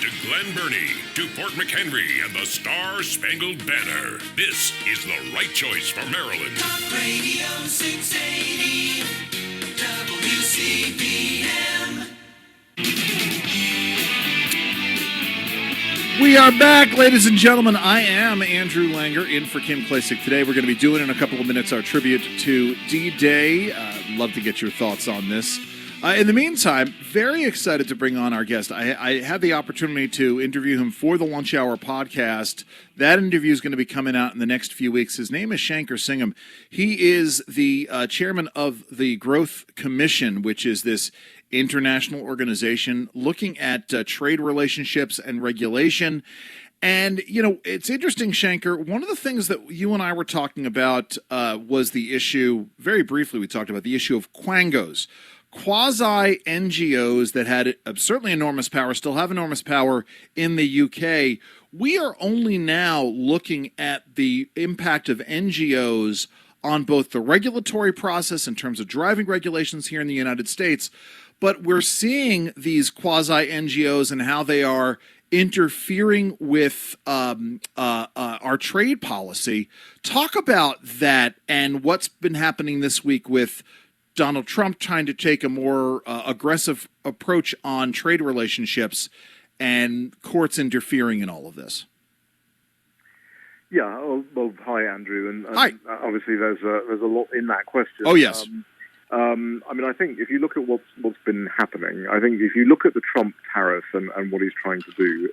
to Glen Burnie, to Fort McHenry and the Star-Spangled Banner. This is the right choice for Maryland. Talk Radio 680, WCBM. We are back, ladies and gentlemen. I am Andrew Langer in for Kim Klacik. Today we're going to be doing in a couple of minutes our tribute to D-Day. Love to get your thoughts on this. In the meantime, very excited to bring on our guest. I had the opportunity to interview him for the Lunch Hour podcast. That interview is going to be coming out in the next few weeks. His name is Shanker Singham. He is the chairman of the Growth Commission, which is this international organization looking at trade relationships and regulation. And, you know, it's interesting, Shanker, one of the things that you and I were talking about was the issue, very briefly we talked about the issue of quangos. Quasi-NGOs that had certainly enormous power, still have enormous power in the UK. We are only now looking at the impact of NGOs on both the regulatory process in terms of driving regulations here in the United States, but we're seeing these quasi-NGOs and how they are interfering with our trade policy. Talk about that and what's been happening this week with Donald Trump trying to take a more aggressive approach on trade relationships and courts interfering in all of this. Yeah, well, hi, Andrew. And hi. Obviously, there's a lot in that question. Oh, yes. I mean, I think if you look at what's been happening, I think if you look at the Trump tariff and what he's trying to do,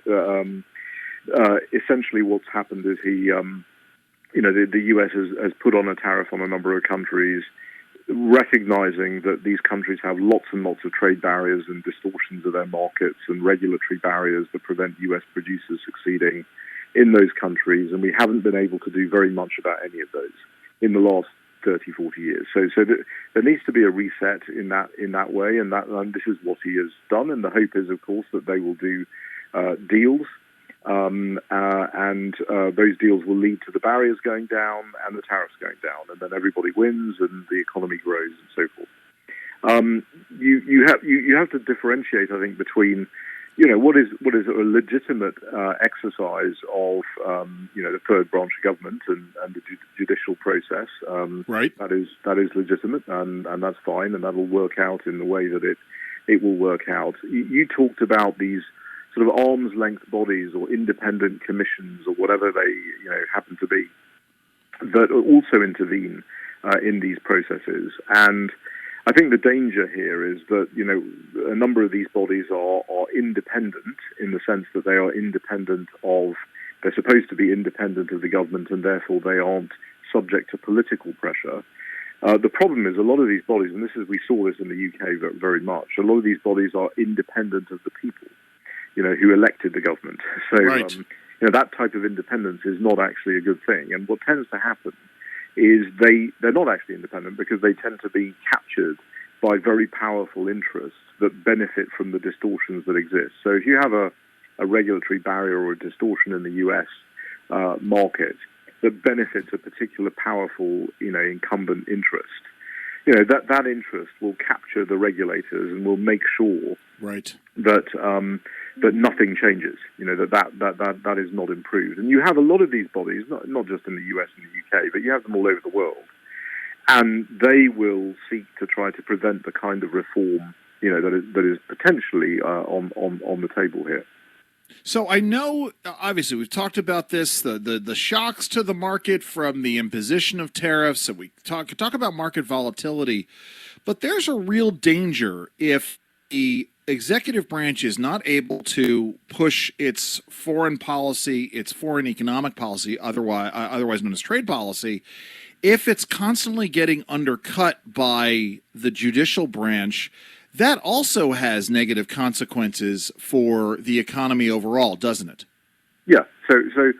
essentially what's happened is he, the U.S. has put on a tariff on a number of countries, recognizing that these countries have lots and lots of trade barriers and distortions of their markets and regulatory barriers that prevent U.S. producers succeeding in those countries, and we haven't been able to do very much about any of those in the last 30, 40 years. So there needs to be a reset in that way, and this is what he has done, and the hope is, of course, that they will do deals, and those deals will lead to the barriers going down and the tariffs going down, and then everybody wins and the economy grows and so forth. You have to differentiate, I think, between what is a legitimate exercise of the third branch of government and the judicial process. Right. That is legitimate and that's fine, and that will work out in the way that it will work out. You talked about these sort of arm's length bodies or independent commissions or whatever they happen to be that also intervene in these processes. And I think the danger here is that, a number of these bodies are independent in the sense that they are they're supposed to be independent of the government, and therefore they aren't subject to political pressure. The problem is a lot of these bodies, and we saw this in the UK very much, a lot of these bodies are independent of the people, who elected the government. So, right. That type of independence is not actually a good thing. And what tends to happen is they're not actually independent because they tend to be captured by very powerful interests that benefit from the distortions that exist. So if you have a regulatory barrier or a distortion in the US market that benefits a particular powerful, incumbent interest, that interest will capture the regulators and will make sure right. that nothing changes, that is not improved. And you have a lot of these bodies, not just in the US and the UK, but you have them all over the world. And they will seek to try to prevent the kind of reform, that is potentially on the table here. So I know, obviously, we've talked about this, the shocks to the market from the imposition of tariffs, and we talk about market volatility, but there's a real danger if the executive branch is not able to push its foreign policy, its foreign economic policy, otherwise known as trade policy, if it's constantly getting undercut by the judicial branch. That also has negative consequences for the economy overall, doesn't it? Yeah. So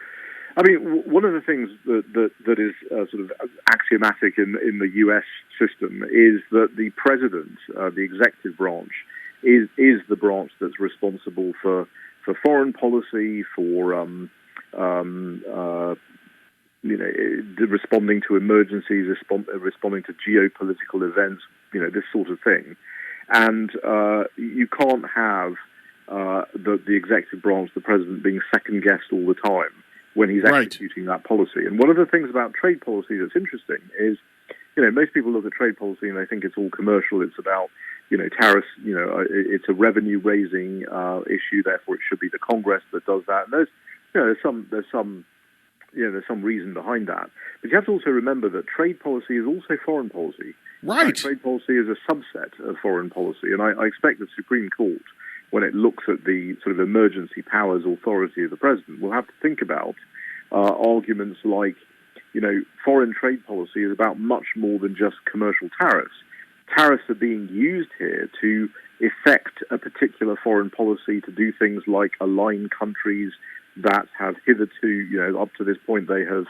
I mean, one of the things that is sort of axiomatic in the U.S. system is that the president, the executive branch, is the branch that's responsible for foreign policy, for responding to emergencies, responding to geopolitical events, this sort of thing. And you can't have the executive branch, the president, being second-guessed all the time when he's Right. executing that policy. And one of the things about trade policy that's interesting is, most people look at trade policy and they think it's all commercial. It's about, tariffs. It's a revenue-raising issue. Therefore, it should be the Congress that does that. And there's some reason behind that. But you have to also remember that trade policy is also foreign policy. Right. Trade policy is a subset of foreign policy, and I expect the Supreme Court, when it looks at the sort of emergency powers authority of the president, will have to think about arguments like, foreign trade policy is about much more than just commercial tariffs. Tariffs are being used here to effect a particular foreign policy, to do things like align countries that have hitherto, up to this point, they have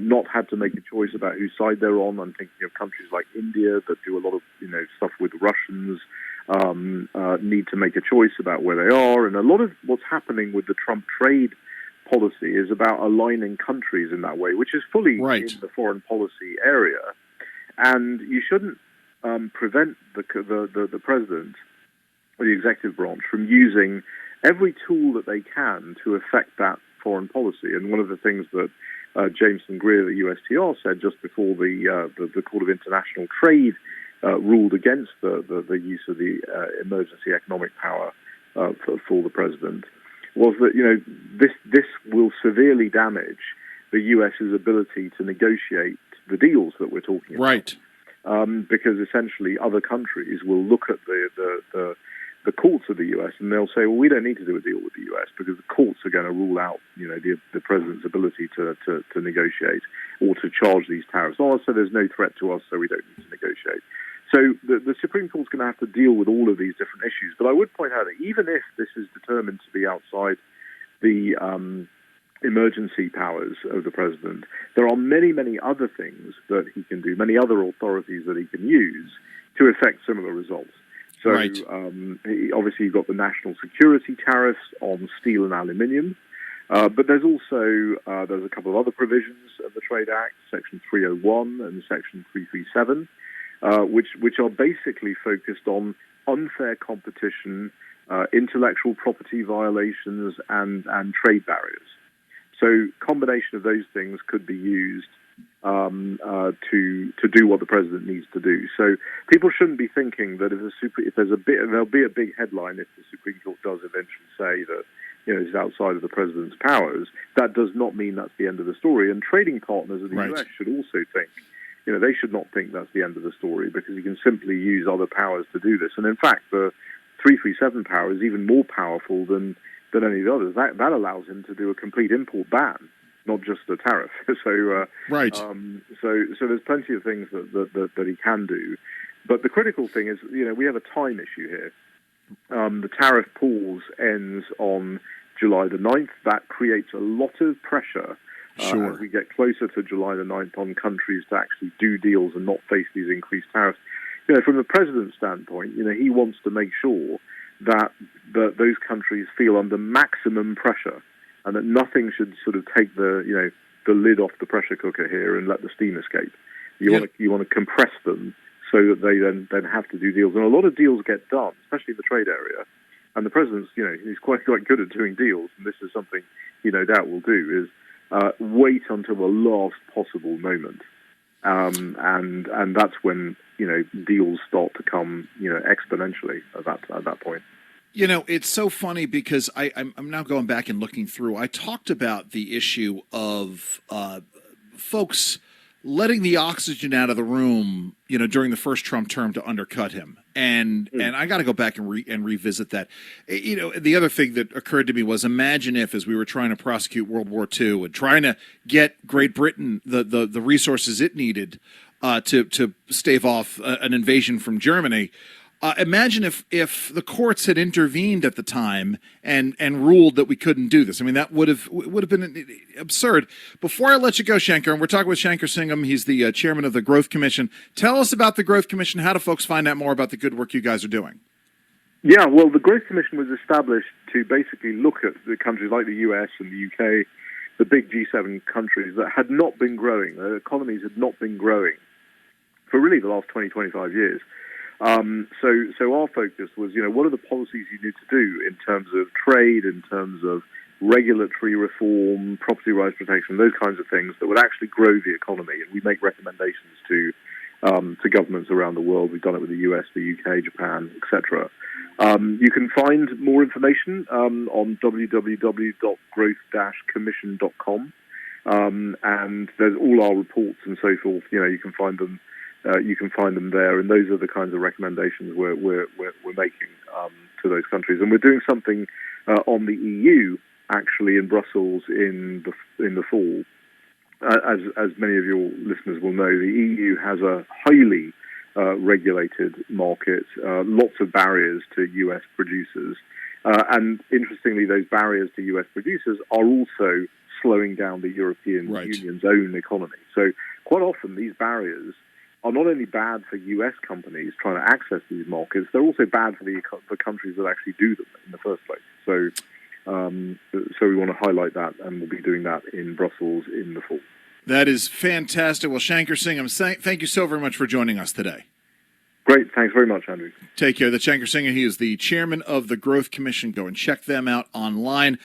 not had to make a choice about whose side they're on. I'm thinking of countries like India that do a lot of, stuff with Russians, need to make a choice about where they are. And a lot of what's happening with the Trump trade policy is about aligning countries in that way, which is fully Right. in the foreign policy area. And you shouldn't prevent the president or the executive branch from using every tool that they can to affect that foreign policy. And one of the things that Jameson Greer, the USTR, said just before the Court of International Trade ruled against the use of the emergency economic power for the president, was that this will severely damage the U.S.'s ability to negotiate the deals that we're talking about. Right. Because essentially other countries will look at the courts of the U.S. and they'll say, well, we don't need to do a deal with the U.S. because the courts are going to rule out, the president's ability to negotiate or to charge these tariffs. Oh, so there's no threat to us, so we don't need to negotiate. So the Supreme Court's going to have to deal with all of these different issues. But I would point out that even if this is determined to be outside the emergency powers of the president, there are many, many other things that he can do, many other authorities that he can use to effect similar results. So Right. Obviously you've got the national security tariffs on steel and aluminium, but there's also there's a couple of other provisions of the Trade Act, Section 301 and Section 337, which are basically focused on unfair competition, intellectual property violations, and trade barriers. So combination of those things could be used to do what the president needs to do. So people shouldn't be thinking that there'll be a big headline if the Supreme Court does eventually say that it's outside of the president's powers. That does not mean that's the end of the story. And trading partners of the Right. U.S. should also think, they should not think that's the end of the story because you can simply use other powers to do this. And in fact, the 337 power is even more powerful than any of the others. That allows him to do a complete import ban, not just a tariff. So Right. So there's plenty of things that he can do. But the critical thing is, we have a time issue here. The tariff pause ends on July the 9th. That creates a lot of pressure Sure. as we get closer to July the 9th on countries to actually do deals and not face these increased tariffs. From the president's standpoint, he wants to make sure that those countries feel under maximum pressure and that nothing should sort of take the lid off the pressure cooker here and let the steam escape. You want to compress them so that they then have to do deals. And a lot of deals get done, especially in the trade area. And the president's, he's quite good at doing deals, and this is something he no doubt will do, is wait until the last possible moment. And that's when, deals start to come, exponentially at that point. It's so funny because I'm now going back and looking through. I talked about the issue of folks letting the oxygen out of the room, during the first Trump term to undercut him. And I got to go back and revisit that. The other thing that occurred to me was, imagine if, as we were trying to prosecute World War II and trying to get Great Britain the resources it needed to stave off an invasion from Germany. Imagine if the courts had intervened at the time and ruled that we couldn't do this. I mean, that would have been absurd. Before I let you go, Shanker, and we're talking with Shanker Singham, he's the chairman of the Growth Commission. Tell us about the Growth Commission. How do folks find out more about the good work you guys are doing? Yeah, well, the Growth Commission was established to basically look at the countries like the US and the UK, the big G7 countries that had not been growing. Their economies had not been growing for really the last 20, 25 years. So our focus was, what are the policies you need to do in terms of trade, in terms of regulatory reform, property rights protection, those kinds of things that would actually grow the economy. And we make recommendations to governments around the world. We've done it with the US, the UK, Japan, etc. You can find more information on www.growth-commission.com, and there's all our reports and so forth. You can find them. You can find them there, and those are the kinds of recommendations we're making to those countries. And we're doing something on the EU actually in Brussels in the fall. As many of your listeners will know, the EU has a highly regulated market, lots of barriers to US producers. And interestingly, those barriers to US producers are also slowing down the European Union's own economy. So quite often these barriers are not only bad for US companies trying to access these markets, they're also bad for countries that actually do them in the first place. So we want to highlight that, and we'll be doing that in Brussels in the fall. That is fantastic. Well, Shanker Singham, thank you so very much for joining us today. Great. Thanks very much, Andrew. Take care. That's Shanker Singham. He is the chairman of the Growth Commission. Go and check them out online.